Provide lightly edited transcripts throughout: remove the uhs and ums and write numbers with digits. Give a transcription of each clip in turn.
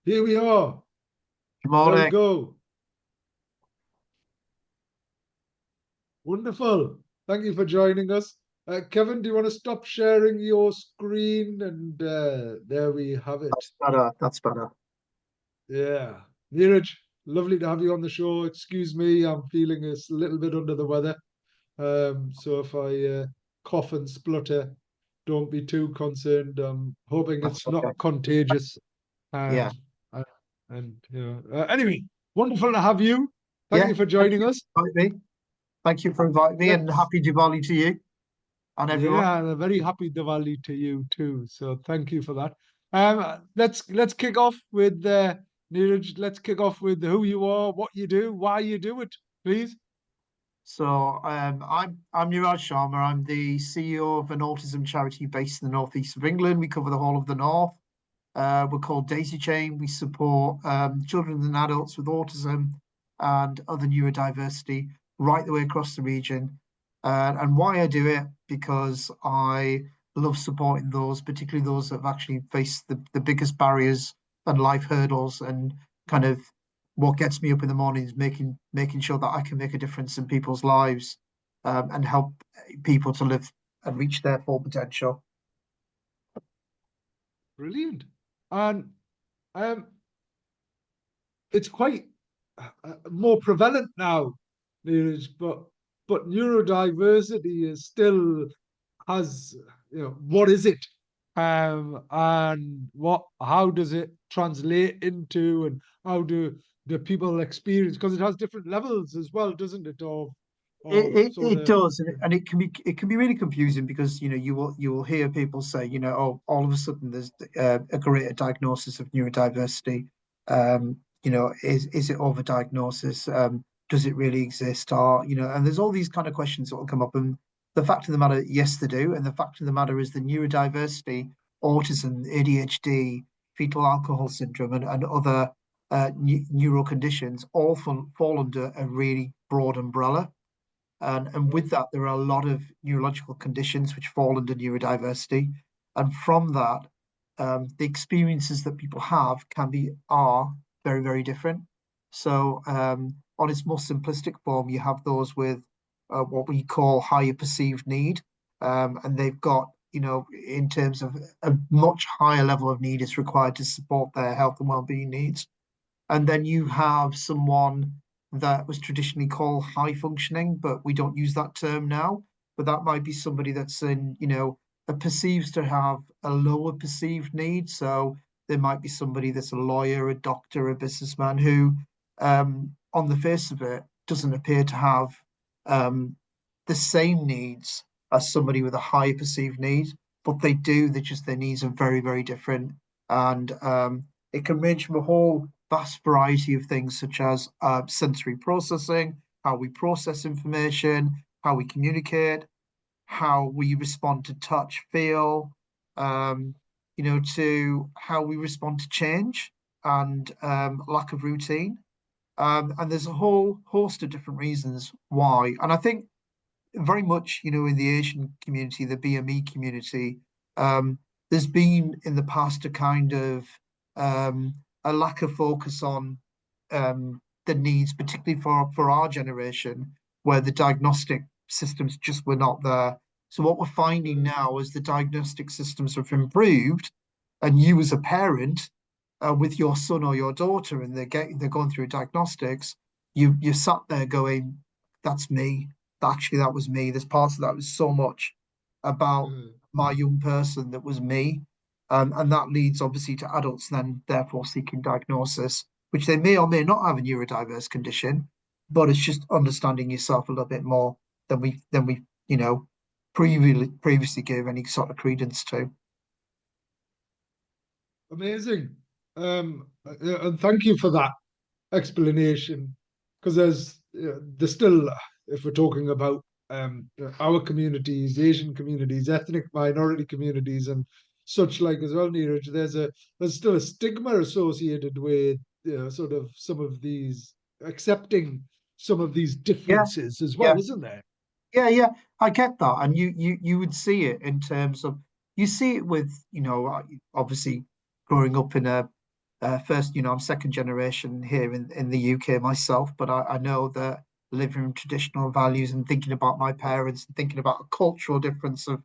Here we are. Good There we morning. go. Wonderful. Thank you for joining us. Kevin, do you want to stop sharing your screen? And there we have it. That's better. That's better. Yeah. Neeraj, lovely to have you on the show. Excuse me, I'm feeling a little bit under the weather. So if I cough and splutter, don't be too concerned. I'm hoping That's it's okay. not contagious. Yeah. And uh, anyway, wonderful to have you. Thank Yeah. you for Thank joining you us. for inviting me. Thank you for inviting me, and Let's happy Diwali to you and everyone. Yeah, and a very happy Diwali to you too. So thank you for that. Let's kick off with Neeraj. Let's kick off with who you are, what you do, why you do it, please. I'm Neeraj Sharma. I'm the CEO of an autism charity based in the northeast of England. We cover the whole of the north. We're called Daisy Chain. We support children and adults with autism and other neurodiversity right the way across the region. And why I do it, because I love supporting those, particularly those that have actually faced the biggest barriers and life hurdles. And kind of what gets me up in the morning is making sure that I can make a difference in people's lives, and help people to live and reach their full potential. Brilliant. And um, it's quite more prevalent now, Neeraj, but neurodiversity is still has what is it, and what how does it translate into, and how do people experience, because it has different levels as well, doesn't it, of sort It of does, and it can be really confusing because you will hear people say, oh, all of a sudden there's a greater diagnosis of neurodiversity. Is it overdiagnosis? Does it really exist? Or and there's all these kind of questions that will come up. And the fact of the matter, yes, they do. And the fact of the matter is the neurodiversity, autism, ADHD, fetal alcohol syndrome, and other neural conditions all fall under a really broad umbrella. And with that, there are a lot of neurological conditions which fall under neurodiversity. And from that, the experiences that people have are very, very different. So, on its most simplistic form, you have those with what we call higher perceived need. And they've got, in terms of a much higher level of need is required to support their health and well-being needs. And then you have someone that was traditionally called high functioning, but we don't use that term now. But that might be somebody that's that perceives to have a lower perceived need. So there might be somebody that's a lawyer, a doctor, a businessman who, on the face of it, doesn't appear to have um, the same needs as somebody with a higher perceived need, but they do. They just their needs are very, very different. And it can range from a whole vast variety of things, such as sensory processing, how we process information, how we communicate, how we respond to touch, feel, um, to how we respond to change and lack of routine. And there's a whole host of different reasons why. And I think very much, in the Asian community, the BME community, um, there's been in the past a kind of a lack of focus on the needs, particularly for our generation, where the diagnostic systems just were not there. So what we're finding now is the diagnostic systems have improved, and you as a parent, with your son or your daughter, and they're going through diagnostics, you sat there going, "That's me. Actually, that was me. There's parts of that was so much about Mm. my young person that was me." And that leads obviously to adults then therefore seeking diagnosis, which they may or may not have a neurodiverse condition, but it's just understanding yourself a little bit more than we previously gave any sort of credence to. Amazing. And thank you for that explanation, because there's still, if we're talking about our communities, Asian communities, ethnic minority communities, and such like as well, Neeraj, there's still a stigma associated with sort of some of these, accepting some of these Yeah, differences as yeah. well, isn't there? Yeah, I get that, and you would see it in terms of you see it with obviously growing up in first, I'm second generation here in the UK myself, but I know that living in traditional values and thinking about my parents and thinking about a cultural difference of,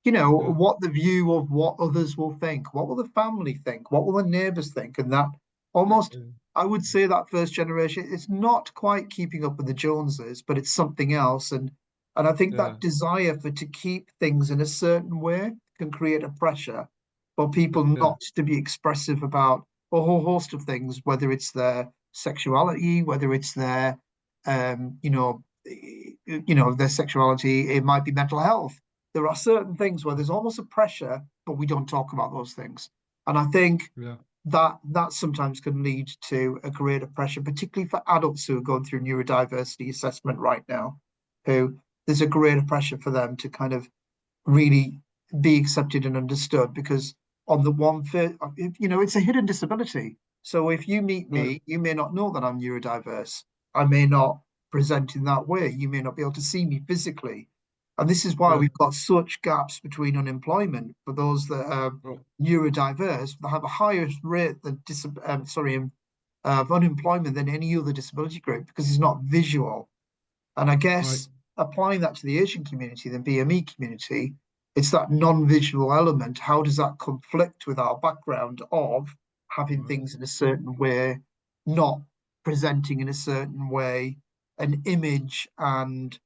yeah, what the view of what others will think, what will the family think, what will the neighbors think, and that almost, yeah, I would say that first generation, it's not quite keeping up with the Joneses, but it's something else, and I think yeah, that desire for to keep things in a certain way can create a pressure for people yeah, not to be expressive about a whole host of things, whether it's their sexuality, whether it's their, their sexuality, it might be mental health. There are certain things where there's almost a pressure, but we don't talk about those things. And I think yeah, that sometimes can lead to a greater pressure, particularly for adults who are going through neurodiversity assessment right now, who there's a greater pressure for them to kind of really be accepted and understood because on the one it's a hidden disability. So if you meet right, me, you may not know that I'm neurodiverse. I may not present in that way. You may not be able to see me physically. And this is why yeah, we've got such gaps between unemployment for those that are right, neurodiverse, that have a higher rate than of unemployment than any other disability group because it's not visual. And I right, guess applying that to the Asian community, the BME community, it's that non-visual element. How does that conflict with our background of having right, things in a certain way, not presenting in a certain way, an image and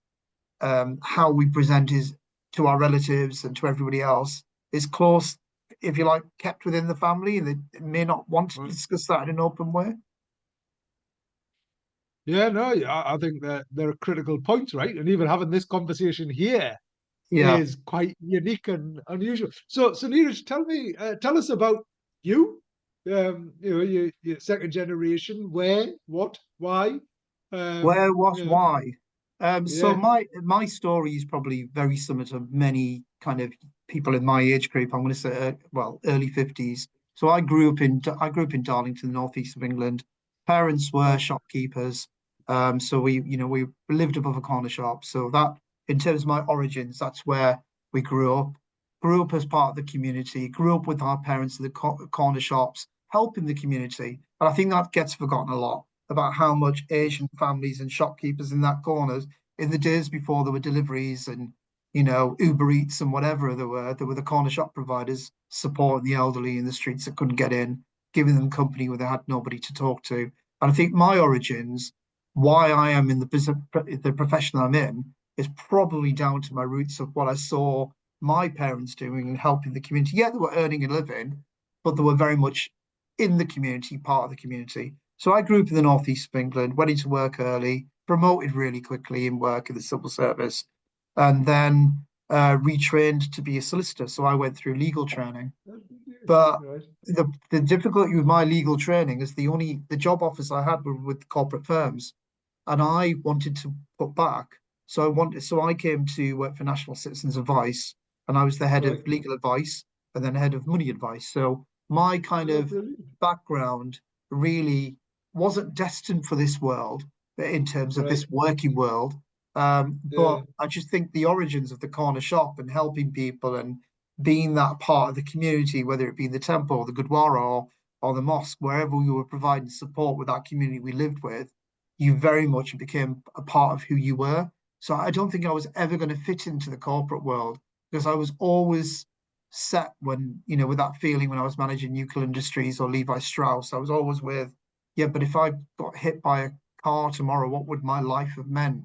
how we present is to our relatives and to everybody else is close, if you like, kept within the family, and they may not want to right. discuss that in an open way. Yeah, no, yeah, I think that there are critical points, right? And even having this conversation here Yeah. is quite unique and unusual. So Neeraj, tell us about you. Your second generation. Where, what, why? Where, what, You know, why? So yeah, my story is probably very similar to many kind of people in my age group. I'm going to say, well, early 50s. So I grew up in Darlington, northeast of England. Parents were right, shopkeepers. So we lived above a corner shop. So that, in terms of my origins, that's where we grew up. Grew up as part of the community. Grew up with our parents in the corner shops, helping the community. And I think that gets forgotten a lot about how much Asian families and shopkeepers in that corner in the days before there were deliveries and Uber Eats and whatever there were the corner shop providers supporting the elderly in the streets that couldn't get in, giving them company where they had nobody to talk to. And I think my origins, why I am in the business, the profession I'm in, is probably down to my roots of what I saw my parents doing and helping the community. Yeah, they were earning a living, but they were very much in the community, part of the community. So I grew up in the northeast of England, went into work early, promoted really quickly in work in the civil service, and then retrained to be a solicitor. So I went through legal training. But right, the difficulty with my legal training is the job offers I had were with corporate firms, and I wanted to put back. So I came to work for National Citizens Advice, and I was the head right. of legal advice and then head of money advice. So my kind Oh, of brilliant. background really wasn't destined for this world in terms of Right, this working world. But yeah, I just think the origins of the corner shop and helping people and being that part of the community, whether it be the temple or the Gurdwara or the mosque, wherever we were providing support with that community we lived with, you very much became a part of who you were. So I don't think I was ever going to fit into the corporate world because I was always set with that feeling when I was managing Nuclear Industries or Levi Strauss. I was always with, yeah, but if I got hit by a car tomorrow, what would my life have meant?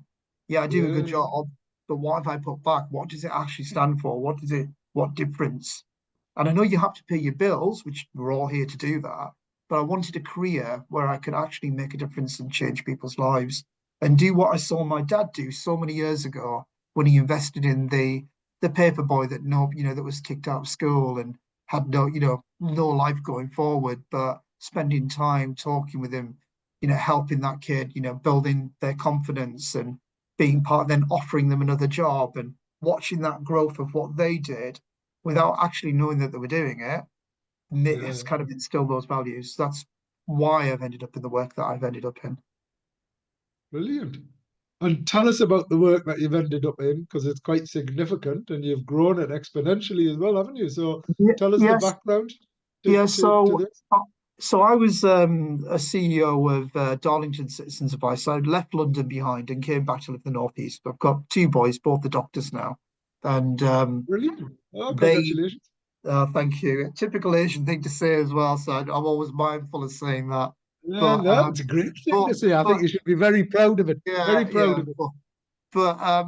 Yeah, I do a good yeah, job, but what have I put back? What does it actually stand for? What difference? And I know you have to pay your bills, which we're all here to do that, but I wanted a career where I could actually make a difference and change people's lives and do what I saw my dad do so many years ago when he invested in the paper boy that was kicked out of school and had no life going forward, but spending time talking with him, helping that kid, building their confidence and being part, then offering them another job and watching that growth of what they did without actually knowing that they were doing it, yeah. has kind of instilled those values. That's why I've ended up in the work that I've ended up in. Brilliant. And tell us about the work that you've ended up in, because it's quite significant and you've grown it exponentially as well, haven't you? So Yeah, tell us the yes, background to, yeah. to So this. So I was a CEO of Darlington Citizens Advice. I left London behind and came back to live in the Northeast. I've got two boys, both the doctors now, and Brilliant. Oh, they. congratulations. Thank you. A typical Asian thing to say as well. So I'm always mindful of saying that. Yeah, But no, it's a great thing but to say. I think but you should be very proud of it. Very yeah, proud yeah. of it. But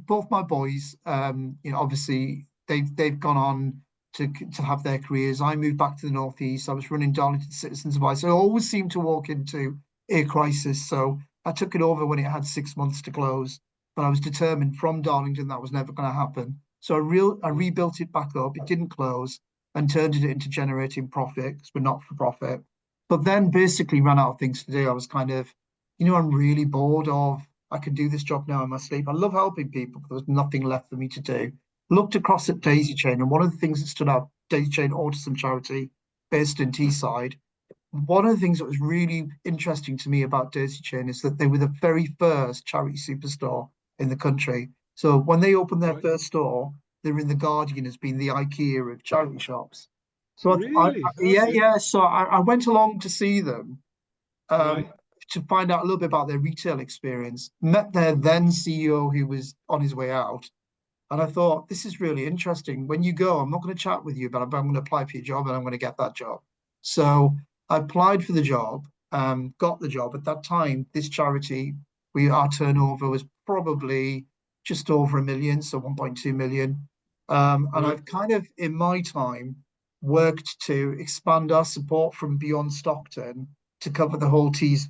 both my boys, obviously they've gone on to have their careers. I moved back to the Northeast. I was running Darlington Citizens Advice. I always seemed to walk into a crisis. So I took it over when it had 6 months to close. But I was determined from Darlington that was never going to happen. So I Yeah, rebuilt it back up. It didn't close and turned it into generating profit because we're not for profit. But then basically ran out of things to do. I was kind of, I'm really bored of I can do this job now in my sleep. I love helping people, but there was nothing left for me to do. Looked across at Daisy Chain, and one of the things that stood out, Daisy Chain Autism Charity based in Teesside. One of the things that was really interesting to me about Daisy Chain is that they were the very first charity superstore in the country. So when they opened their right. first store, they were in the Guardian as being the IKEA of charity shops. So Really? yeah, Okay. yeah. So I went along to see them, um, Right. to find out a little bit about their retail experience. Met their then CEO who was on his way out. And I thought, this is really interesting. When you go, I'm not going to chat with you, but I'm going to apply for your job and I'm going to get that job. So I applied for the job, got the job. At that time, this charity, our turnover was probably just over 1 million, so 1.2 million. And Right. I've kind of, in my time, worked to expand our support from beyond Stockton to cover the whole Tees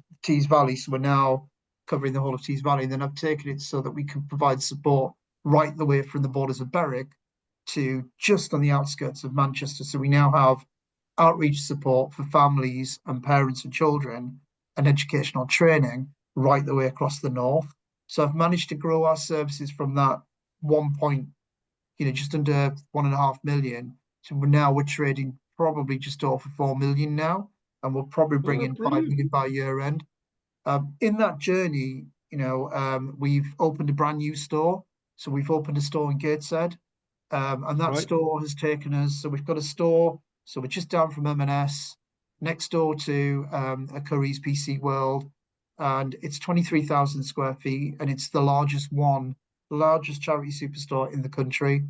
Valley. So we're now covering the whole of Tees Valley. And then I've taken it so that we can provide support right the way from the borders of Berwick to just on the outskirts of Manchester. So we now have outreach support for families and parents and children and educational training right the way across the north. So I've managed to grow our services from that 1 point, just under 1.5 million to we're trading probably just over 4 million now, and we'll probably bring Oh, in five brilliant. million by year end. In that journey, we've opened a brand new store. So we've opened a store in Gateshead, and that Right. store has taken us. So we've got a store. So we're just down from M&S, next door to a Curry's PC World, and it's 23,000 square feet, and it's largest charity superstore in the country.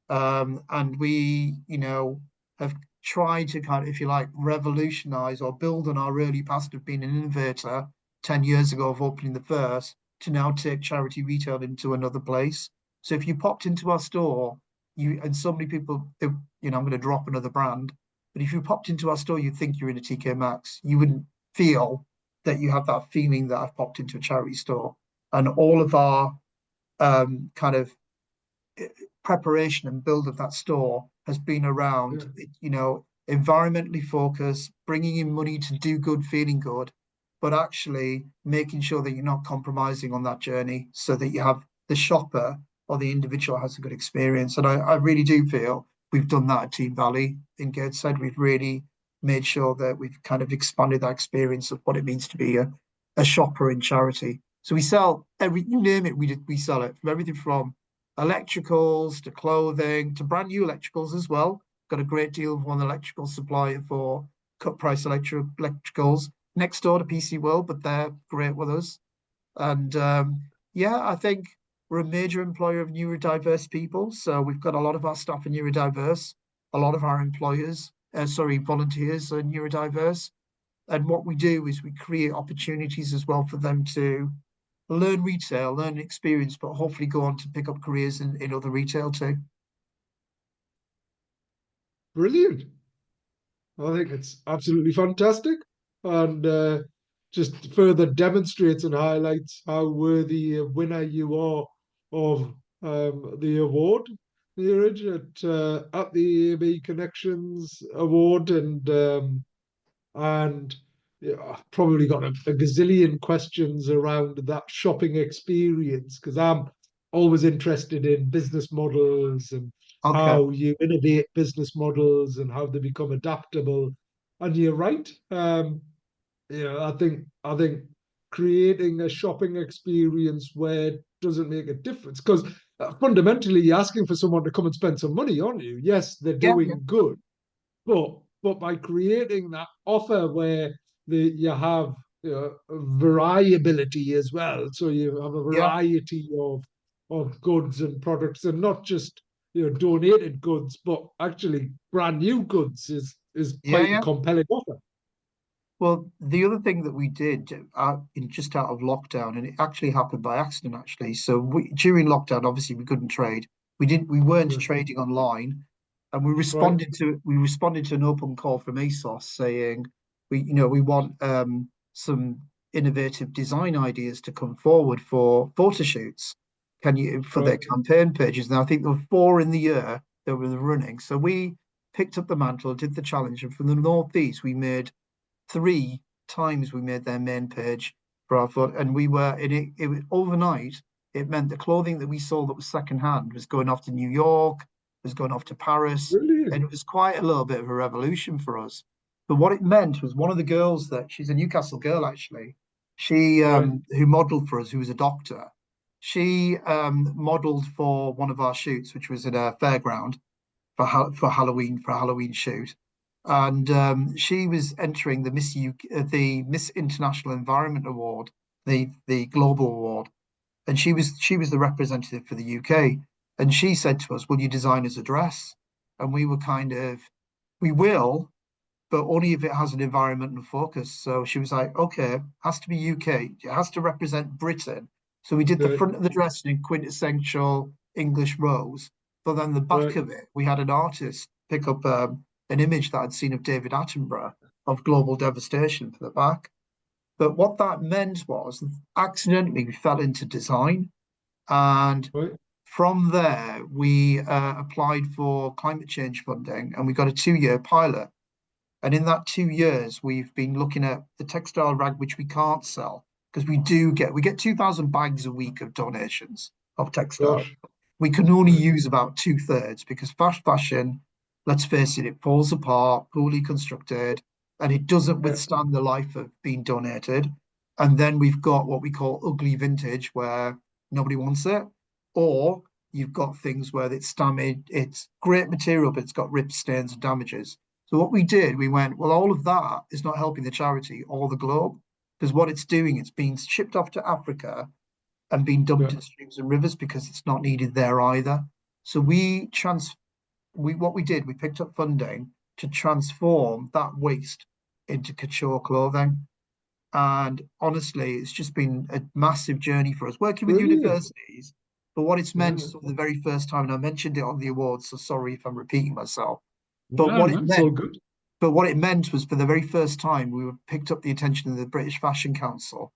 And we, have tried to kind of, if you like, revolutionize or build on our early past of being an innovator 10 years ago of opening the first to now take charity retail into another place. So if you popped into our store, and so many people, I'm going to drop another brand, but if you popped into our store, you'd think you're in a TK Maxx. You wouldn't feel that you have that feeling that I've popped into a charity store. And all of our kind of preparation and build of that store has been Yeah. around, environmentally focused, bringing in money to do good, feeling good, but actually making sure that you're not compromising on that journey so that you have the shopper or the individual has a good experience. And I really do feel we've done that at Team Valley in Gateshead. We've really made sure that we've kind of expanded that experience of what it means to be a shopper in charity. So we sell you name it, we sell it from everything from electricals to clothing to brand new electricals as well. Got a great deal of one electrical supplier for cut price electricals next door to PC World, but they're great with us. And yeah, I think we're a major employer of neurodiverse people. So we've got a lot of our staff are neurodiverse, a lot of our volunteers are neurodiverse. And what we do is we create opportunities as well for them to learn retail, learn experience, but hopefully go on to pick up careers in other retail too. Brilliant. I think it's absolutely fantastic, and just further demonstrates and highlights how worthy a winner you are of the award, Neeraj, at the AME Connections Award, and yeah, I've probably got a gazillion questions around that shopping experience because I'm always interested in business models and Okay. how you innovate business models and how they become adaptable. And you're right. I think creating a shopping experience where it doesn't make a difference because fundamentally you're asking for someone to come and spend some money, aren't you? Yes, they're Yeah, yeah. doing good, but but by creating that offer where you have, variability as well. So you have a Yeah, variety of goods and products, and not just, donated goods, but actually brand new goods is yeah, quite a yeah. compelling offer. Well, the other thing that we did just out of lockdown, and it actually happened by accident, actually. So during lockdown, obviously we couldn't trade. We weren't Yeah. trading online, and Right. we responded to an open call from ASOS saying we want some innovative design ideas to come forward for photo shoots. Can you for their Right. campaign pages? Now I think there were four in the year that were running. So we picked up the mantle, did the challenge, and from the Northeast we made three times we made their main page for our foot, and we were in it. It was overnight. It meant the clothing that we sold that was secondhand was going off to New York, was going off to Paris, and Brilliant. it was quite a little bit of a revolution for us. But what it meant was one of the girls that she's a Newcastle girl actually, she Right. who modelled for us, who was a doctor. She modelled for one of our shoots, which was in a fairground for Halloween for a Halloween shoot, and she was entering the the Miss International Environment Award, the global award, and she was the representative for the UK, and she said to us, "Will you design us a dress?" And we were kind of, "We will, but only if it has an environmental focus." So she was like, "Okay, has to be UK, it has to represent Britain." So we did the Good. front of the dress in quintessential English rose, but then the back Right. of it, we had an artist pick up an image that I'd seen of David Attenborough of global devastation for the back. But what that meant was accidentally we fell into design, and Right. from there we applied for climate change funding, and we got a 2 year pilot, and in that 2 years, we've been looking at the textile rag, which we can't sell because we get 2,000 bags a week of donations of textile. Gosh. We can only Right. use about two-thirds because fast fashion, let's face it, it falls apart, poorly constructed, and it doesn't Yeah. withstand the life of being donated. And then we've got what we call ugly vintage, where nobody wants it, or you've got things where it's damaged, it's great material, but it's got rips, stains, and damages. So what we did, we went, well, all of that is not helping the charity or the globe, because what it's doing, it's being shipped off to Africa and being dumped Yeah. in streams and rivers because it's not needed there either. So we what we did, we picked up funding to transform that waste into couture clothing. And honestly, it's just been a massive journey for us working with Brilliant. universities. But what it's meant Yeah. is for the very first time, and I mentioned it on the awards, so sorry if I'm repeating myself. But No, what it no, it's meant all good. but what it meant was for the very first time, we were picked up the attention of the British Fashion Council,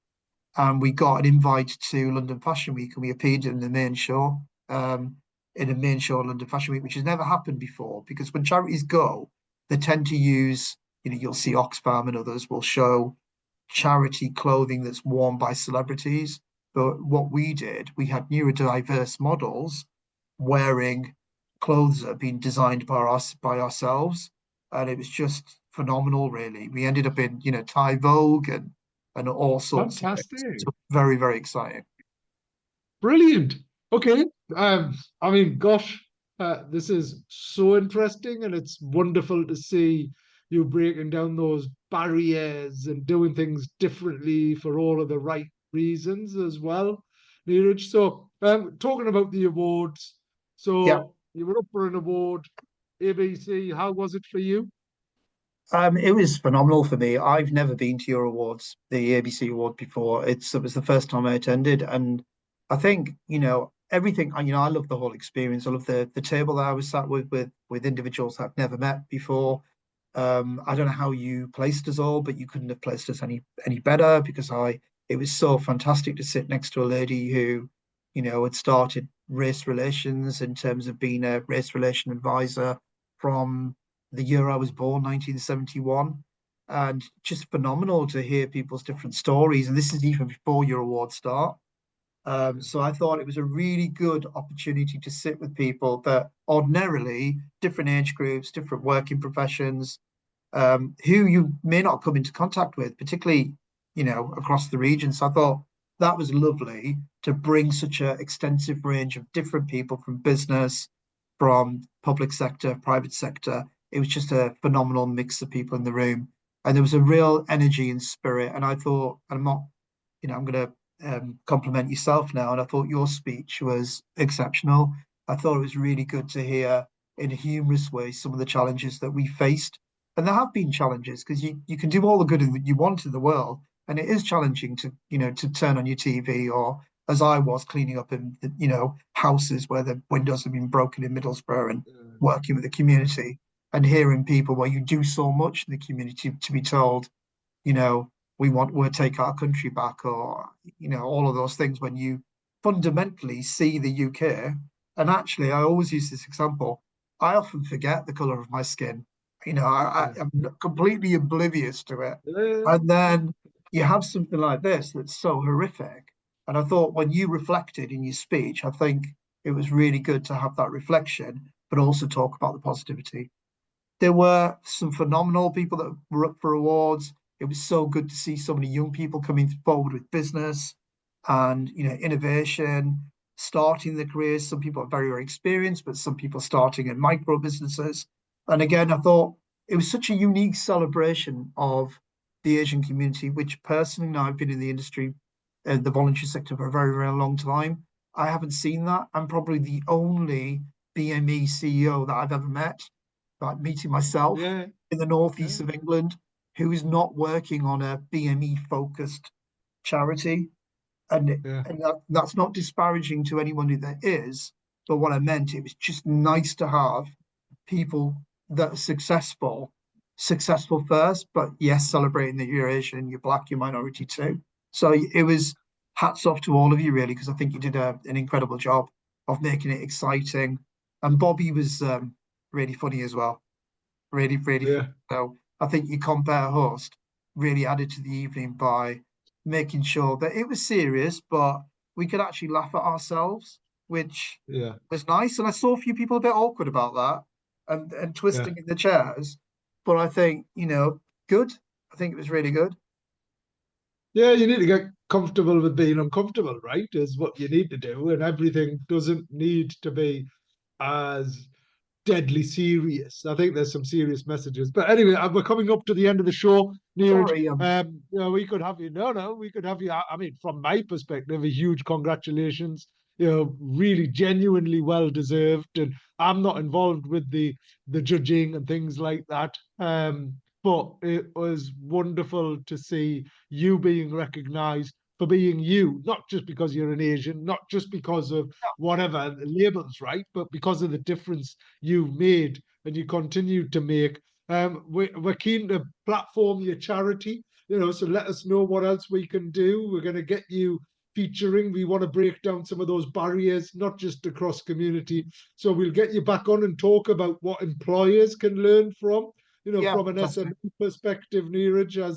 and we got an invite to London Fashion Week, and we appeared um, in the main show of London Fashion Week, which has never happened before. Because when charities go, they tend to use, you'll see Oxfam and others will show charity clothing that's worn by celebrities. But what we did, we had neurodiverse models wearing clothes that had been designed by ourselves, and it was just phenomenal. Really, we ended up in Thai Vogue and all sorts of things. Fantastic. So very very exciting. Brilliant. Okay. I mean, gosh, this is so interesting, and it's wonderful to see you breaking down those barriers and doing things differently for all of the right reasons as well, Neeraj. So, talking about the awards, Yeah. so you were up for an award, ABC. How was it for you? It was phenomenal for me. I've never been to your awards, the ABC award before. It was the first time I attended, and I think everything. I love the whole experience. I love the table that I was sat with individuals I've never met before. I don't know how you placed us all, but you couldn't have placed us any better because it was so fantastic to sit next to a lady who, had started race relations in terms of being a race relation advisor from the year I was born, 1971. And just phenomenal to hear people's different stories. And this is even before your awards start. So I thought it was a really good opportunity to sit with people that ordinarily different age groups, different working professions, who you may not come into contact with, particularly, across the region. So I thought that was lovely to bring such an extensive range of different people from business, from public sector, private sector, it was just a phenomenal mix of people in the room, and there was a real energy and spirit. And I thought, and I'm not, I'm going to compliment yourself now. And I thought your speech was exceptional. I thought it was really good to hear in a humorous way some of the challenges that we faced. And there have been challenges because you can do all the good that you want in the world. And it is challenging to, to turn on your TV, or as I was cleaning up in, houses where the windows have been broken in Middlesbrough, and working with the community and hearing people where you do so much in the community to be told, you know, we'll take our country back, or all of those things, when you fundamentally see the UK. And actually, I always use this example. I often forget the color of my skin. Yeah. I'm completely oblivious to it. Yeah. And then you have something like this that's so horrific. And I thought when you reflected in your speech, I think it was really good to have that reflection, but also talk about the positivity. There were some phenomenal people that were up for awards. It was so good to see so many young people coming forward with business and innovation, starting their careers. Some people are very, very experienced, but some people starting in micro businesses. And again, I thought it was such a unique celebration of the Asian community, which personally, now I've been in the industry, the voluntary sector, for a very, very long time. I haven't seen that. I'm probably the only BME CEO that I've ever met, like meeting myself Yeah. in the Yeah. northeast of England, who is not working on a BME focused charity. And Yeah. that's not disparaging to anyone that is, but what I meant, it was just nice to have people that are successful first, but yes, celebrating that you're Asian, you're black, you're minority too. So it was hats off to all of you, really, because I think you did an incredible job of making it exciting. And Bobby was really funny as well, really, really funny. Yeah. So I think your compare host really added to the evening by making sure that it was serious, but we could actually laugh at ourselves, which Yeah. was nice. And I saw a few people a bit awkward about that, and Yeah. twisting in the chairs. But I think, good. I think it was really good. Yeah, you need to get comfortable with being uncomfortable, right? Is what you need to do. And everything doesn't need to be as deadly serious. I think there's some serious messages. But anyway, we're coming up to the end of the show, Neeraj. Sorry, We could have you. No, we could have you. I mean, from my perspective, a huge congratulations. Really genuinely well deserved. And I'm not involved with the judging and things like that. But it was wonderful to see you being recognized for being you, not just because you're an Asian, not just because of whatever labels, right? But because of the difference you've made and you continue to make. We're keen to platform your charity, so let us know what else we can do. We're going to get you featuring. We want to break down some of those barriers, not just across community. So we'll get you back on and talk about what employers can learn from, yeah, from an fantastic. SME perspective, Neeraj, as